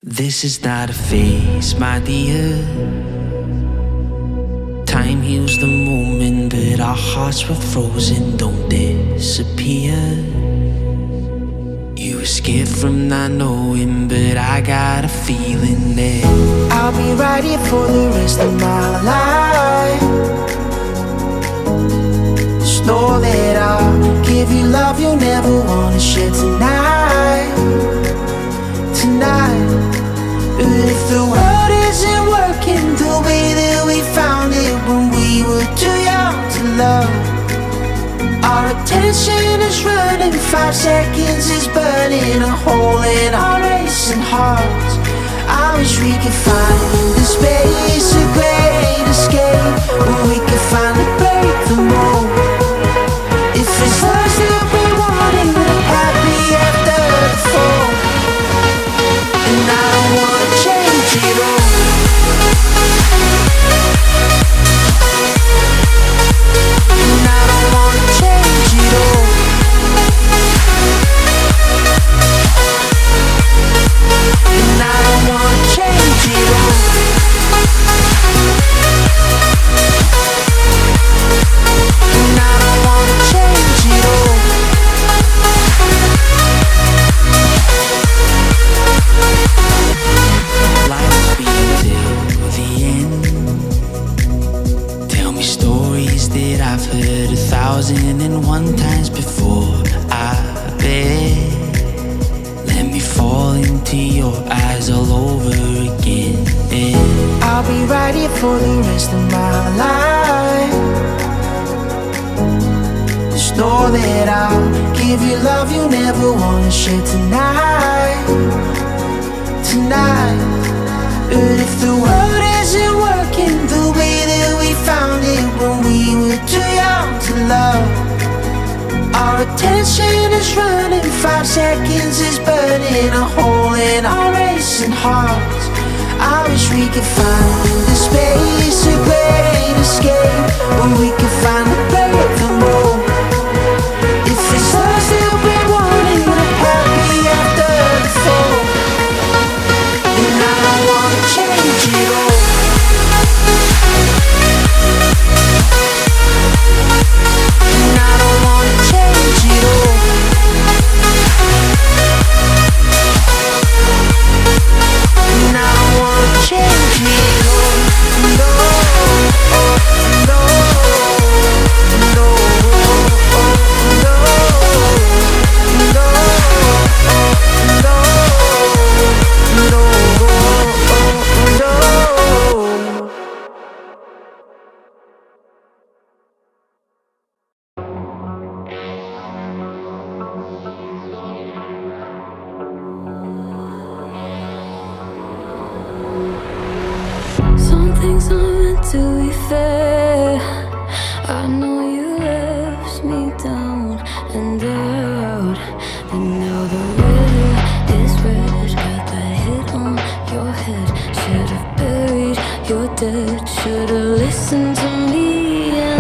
This is not a phase, my dear. Time heals the moment, but our hearts were frozen, don't disappear. You were scared from not knowing, but I got a feeling that I'll be right here for the rest of my life. Just know that I'll give you love you'll never wanna share tonight. Tonight. But if the world isn't working the way that we found it when we were too young to love, our attention is running, 5 seconds is burning a hole in our racing hearts. I wish we could find the space, a great escape, where we could finally break the mold. If it's us that we wanted, we're happy after the fall. And I don't wanna change it all. And I don't wanna change it all. And I don't wanna change it all. And I don't wanna change it all. life's been till the end. Tell me stories that I've heard 1,001 times before. I bet. Let me fall into your eyes all over again. I'll be right here for the rest of my life. Just know that I'll give you love you never wanna share tonight. Tonight. But if the world isn't working the way that we found it when we were too young to love, our attention is running, 5 seconds is burning a hole in our racing hearts. I wish we could find the space, a great escape, where we could finally break the mold. If it's us that we wanted, we're happy after the fall. And I don't wanna change it all. And I don't wanna change it all. And I don't wanna change it all. No, no, no, no, no, no. Some things aren't meant to be fair. I know you left me down and out, and now the river is red. Got that hit on your head. Should've buried your dead. Should've listened to